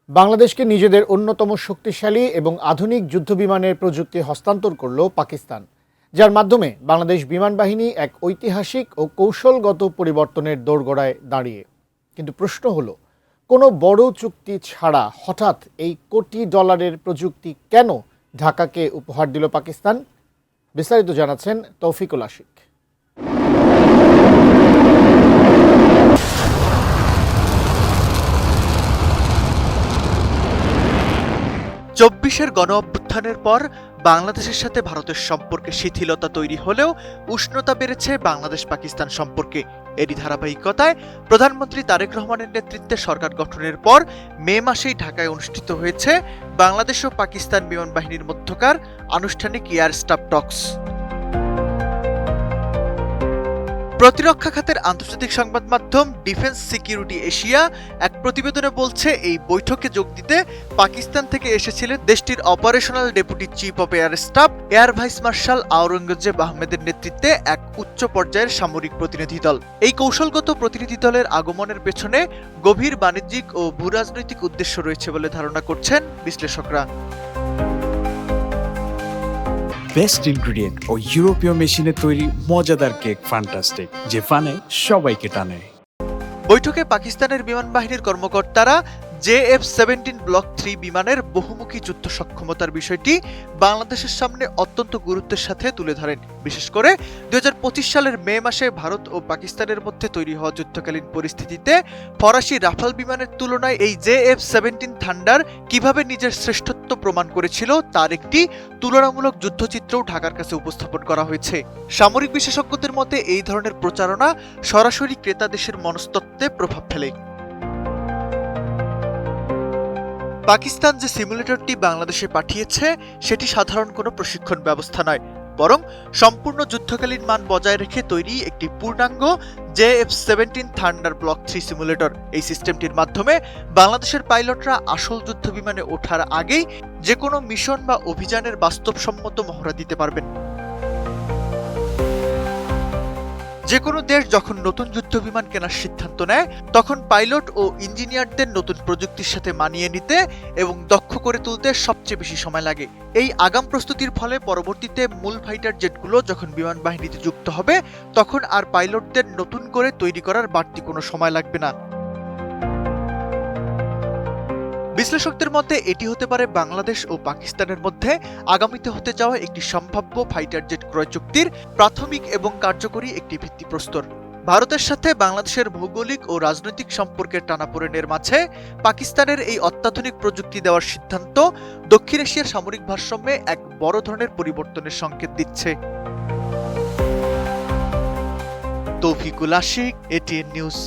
বাংলাদেশকে নিজেদের অন্যতম শক্তিশালী এবং আধুনিক যুদ্ধবিমানের প্রযুক্তি হস্তান্তর করল পাকিস্তান, যার মাধ্যমে বাংলাদেশ বিমান বাহিনী এক ঐতিহাসিক ও কৌশলগত পরিবর্তনের দোরগোড়ায় দাঁড়িয়ে। কিন্তু প্রশ্ন হলো, কোনো বড় চুক্তি ছাড়া হঠাৎ এই কোটি ডলারের প্রযুক্তি কেন ঢাকাকে উপহার দিল পাকিস্তান? বিস্তারিত জানাচ্ছেন তৌফিকুল আশিক। ২৪-এর গণঅভ্যুত্থানের পর বাংলাদেশের সাথে ভারতের সম্পর্কে শিথিলতা তৈরি হলেও উষ্ণতা বেড়েছে বাংলাদেশ পাকিস্তান সম্পর্কে। এরই ধারাবাহিকতায় প্রধানমন্ত্রী তারেক রহমানের নেতৃত্বে সরকার গঠনের পর মে মাসেই ঢাকায় অনুষ্ঠিত হয়েছে বাংলাদেশ ও পাকিস্তান বিমান বাহিনীর মধ্যকার আনুষ্ঠানিক এয়ার স্টাফ টকস। প্রতিরক্ষা খাতের আন্তর্জাতিক সংবাদ মাধ্যম ডিফেন্স সিকিউরিটি এশিয়া এক প্রতিবেদনে বলছে, এই বৈঠকে যোগ দিতে পাকিস্তান থেকে এসেছিলেন দেশটির operational deputy chief of air staff air vice marshal Aurangzeb আহমেদের নেতৃত্বে এক উচ্চ পর্যায়ের সামরিক প্রতিনিধি দল। এই কৌশলগত প্রতিনিধি দলের আগমনের পেছনে গভীর বাণিজ্যিক ও ভূরাজনৈতিক উদ্দেশ্য রয়েছে বলে ধারণা করছেন বিশ্লেষকরা। বেস্ট ইনগ্রেডিয়েন্ট ও ইউরোপীয় মেশিনে তৈরি মজাদার কেক ফ্যান্টাস্টিক, যে ফানে সবাইকে টানে। বৈঠকে পাকিস্তানের বিমান বাহিনীর কর্মকর্তারা JF-17 ব্লক 3 বিমানের বহুমুখী যুদ্ধ সক্ষমতার বিষয়টি বাংলাদেশের সামনে অত্যন্ত গুরুত্বের সাথে তুলে ধরেন। বিশেষ করে ২০২৫ সালের মে মাসে ভারত ও পাকিস্তানের মধ্যে তৈরি হওয়া যুদ্ধকালীন পরিস্থিতিতে ফরাসি রাফাল বিমানের তুলনায় এই JF-17 থান্ডার কিভাবে নিজের শ্রেষ্ঠত্ব প্রমাণ করেছিল তার একটি তুলনামূলক যুদ্ধচিত্রও ঢাকার কাছে উপস্থাপন করা হয়েছে। সামরিক বিশেষজ্ঞদের মতে এই ধরনের প্রচারণা সরাসরি ক্রেতা দেশের মনস্তত্ত্বে প্রভাব ফেলে। পাকিস্তান যে সিমুলেটরটি বাংলাদেশে পাঠিয়েছে সেটি সাধারণ কোনো প্রশিক্ষণ ব্যবস্থা নয়, বরং সম্পূর্ণ যুদ্ধকালীন মান বজায় রেখে তৈরি একটি পূর্ণাঙ্গ JF-17 থান্ডার ব্লক 3 সিমুলেটর। এই সিস্টেমটির মাধ্যমে বাংলাদেশের পাইলটরা আসল যুদ্ধ বিমানে ওঠার আগেই যে কোনো মিশন বা অভিযানের বাস্তবসম্মত মহড়া দিতে পারবেন। যে কোনো দেশ যখন নতুন যুদ্ধ বিমান কেনার সিদ্ধান্ত নেয়, তখন পাইলট ও ইঞ্জিনিয়ারদের নতুন প্রযুক্তির সাথে মানিয়ে নিতে এবং দক্ষ করে তুলতে সবচেয়ে বেশি সময় লাগে। এই আগাম প্রস্তুতির ফলে পরবর্তীতে মূল ফাইটার জেটগুলো যখন বিমান বাহিনীতে যুক্ত হবে, তখন আর পাইলটদের নতুন করে তৈরি করার বাড়তি কোনো সময় লাগবে না। বিশ্লেষকদের মতে এটি হতে পারে বাংলাদেশ ও পাকিস্তানের মধ্যে আগামীতে হতে যাওয়া একটি সম্ভাব্য ফাইটার জেট ক্রয় চুক্তির প্রাথমিক এবং কার্যকরী একটি ভিত্তিপ্রস্তর। ভারতের সাথে বাংলাদেশের ভৌগোলিক ও রাজনৈতিক সম্পর্কের টানাপোড়েনের মাঝে পাকিস্তানের এই অত্যাধুনিক প্রযুক্তি দেওয়ার সিদ্ধান্ত দক্ষিণ এশিয়ার সামরিক ভারসাম্যে এক বড় ধরনের পরিবর্তনের সংকেত দিচ্ছে। Toufiqul Ashik, ATN news.